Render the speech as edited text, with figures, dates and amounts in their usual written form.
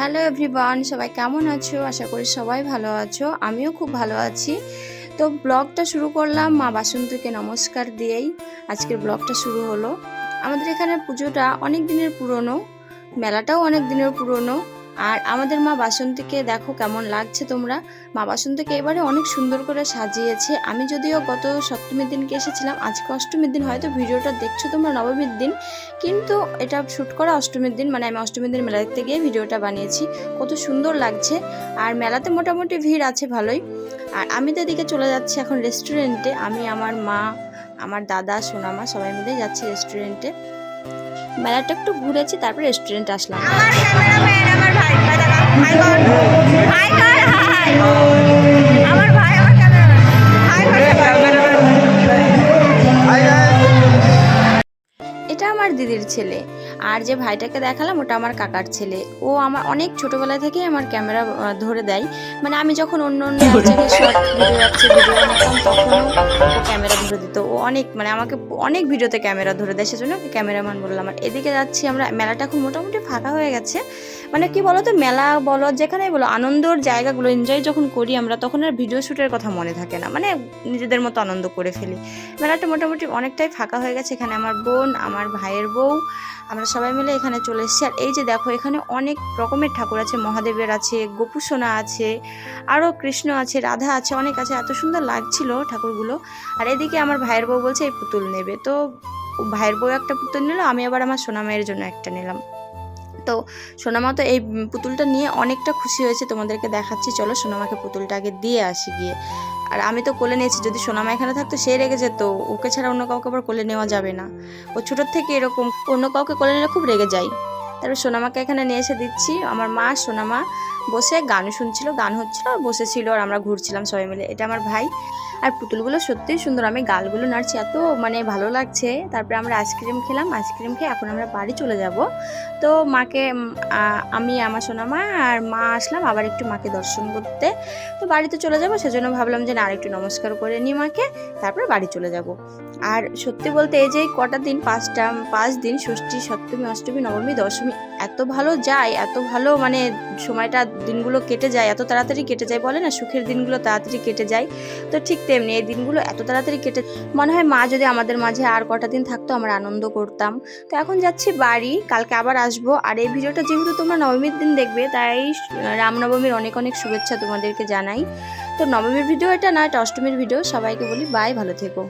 Hello everyone, সবাই কেমন আছো? আশা করি সবাই ভালো আছো। আমিও খুব ভালো আছি। তো ব্লগটা শুরু করলাম মা বাসন্তীকে নমস্কার দিয়েই। আজকের ব্লগটা শুরু হলো। আমাদের এখানে পুজোটা অনেক দিনের পুরনো, মেলাটাও অনেক দিনের পুরনো। আর আমাদের মা বাসন্তীকে দেখো কেমন লাগছে তোমরা। মা বাসন্তীকে এবারে অনেক সুন্দর করে সাজিয়েছে। আমি যদিও গত সপ্তমীর দিনকে এসেছিলাম, আজকে অষ্টমীর দিন, হয়তো ভিডিওটা দেখছো তোমরা নবমীর দিন, কিন্তু এটা শ্যুট করা অষ্টমীর দিন, মানে আমি অষ্টমীর দিন মেলা দেখতে গিয়ে ভিডিওটা বানিয়েছি। কত সুন্দর লাগছে। আর মেলাতে মোটামুটি ভিড় আছে ভালোই। আর আমি তো এদিকে চলে যাচ্ছি এখন রেস্টুরেন্টে। আমি, আমার মা, আমার দাদা, সোনামা সবাই মিলে যাচ্ছি রেস্টুরেন্টে। মেলাটা একটু ঘুরেছি, তারপর রেস্টুরেন্টে আসলাম। এটা আমার দিদির ছেলে। আর যে ভাইটাকে দেখালাম ওটা আমার কাকার ছেলে। ও আমার অনেক ছোটবেলা থেকেই আমার ক্যামেরা ধরে দেয়। মানে আমি যখন অন্য অন্য জায়গায় শর্ট ভিডিও আছে ভিডিও বানাতাম, তখনও ও ক্যামেরা ধরে দিত। ও অনেক, মানে আমাকে অনেক ভিডিওতে ক্যামেরা ধরে দেয়, সেজন্য ওকে ক্যামেরাম্যান বললাম। আর এদিকে যাচ্ছি আমরা। মেলাটা এখন মোটামুটি ফাঁকা হয়ে গেছে। মানে কি বলো তো, মেলা বলো যেখানেই বলো, আনন্দর জায়গাগুলো এনজয় যখন করি আমরা, তখন আর ভিডিও শ্যুটের কথা মনে থাকে না। মানে নিজেদের মতো আনন্দ করে ফেলি। মেলাটা মোটামুটি অনেকটাই ফাঁকা হয়ে গেছে। এখানে আমার বোন, আমার ভাইয়ের বউ, আমরা সবাই মিলে এখানে চলে এসেছি। আর এই যে দেখো, এখানে অনেক রকমের ঠাকুর আছে। মহাদেবের আছে, গোপু সোনা আছে, আরও কৃষ্ণ আছে, রাধা আছে, অনেক আছে। এত সুন্দর লাগছিল ঠাকুরগুলো। আর এদিকে আমার ভাইয়ের বউ বলছে এই পুতুল নেবে, তো ভাইয়ের বউ একটা পুতুল নিল, আমি আবার আমার সোনা মায়ের জন্য একটা নিলাম। তো সোনামা তো এই পুতুলটা নিয়ে অনেকটা খুশি হয়েছে, তোমাদেরকে দেখাচ্ছি। চলো সোনামাকে পুতুলটা আগে দিয়ে আসি গিয়ে। আর আমি তো কোলে নিয়েছি, যদি সোনামা এখানে থাকতো সে রেগে যেত। ওকে ছাড়া অন্য কাউকে আবার কোলে নেওয়া যাবে না। ও ছোটোর থেকে এরকম, অন্য কাউকে কোলে নিলে খুব রেগে যায়। তারপর সোনামাকে এখানে নিয়ে এসে দিচ্ছি। আমার মা সোনামা বসে গান শুনছিল, গান হচ্ছিল, আর বসেছিল, আর আমরা ঘুরছিলাম সবাই মিলে। এটা আমার ভাই। আর পুতুলগুলো সত্যিই সুন্দর। আমি গালগুলো নাড়ছি, এত মানে ভালো লাগছে। তারপরে আমরা আইসক্রিম খেলাম। আইসক্রিম খেয়ে এখন আমরা বাড়ি চলে যাব। তো মাকে, আমি, আমার সোনামা আর মা আসলাম আবার একটু মাকে দর্শন করতে। তো বাড়িতে চলে যাব, সেজন্য ভাবলাম যে না, আর একটু নমস্কার করে নিই মাকে, তারপর বাড়ি চলে যাব। আর সত্যি বলতে এই যে কটা দিন, 5 দিন, ষষ্ঠী, সপ্তমী, অষ্টমী, নবমী, দশমী, এত ভালো যায়, এত ভালো, মানে সময়টা, দিনগুলো কেটে যায়, এত তাড়াতাড়ি কেটে যায়। বলে না সুখের দিনগুলো তাড়াতাড়ি কেটে যায়, তো ঠিক তেমনি এই দিনগুলো এত তাড়াতাড়ি কেটে, মনে হয় মা যদি আমাদের মাঝে আর কটা দিন থাকতো, আমরা আনন্দ করতাম। তো এখন যাচ্ছি বাড়ি, কালকে আবার আসবো। আর এই ভিডিওটা যেহেতু তোমরা নবমীর দিন দেখবে, তাই রামনবমীর অনেক অনেক শুভেচ্ছা তোমাদেরকে জানাই। তো নবমীর ভিডিও এটা না, এটা অষ্টমীর ভিডিও। সবাইকে বলি বাই, ভালো থেকো।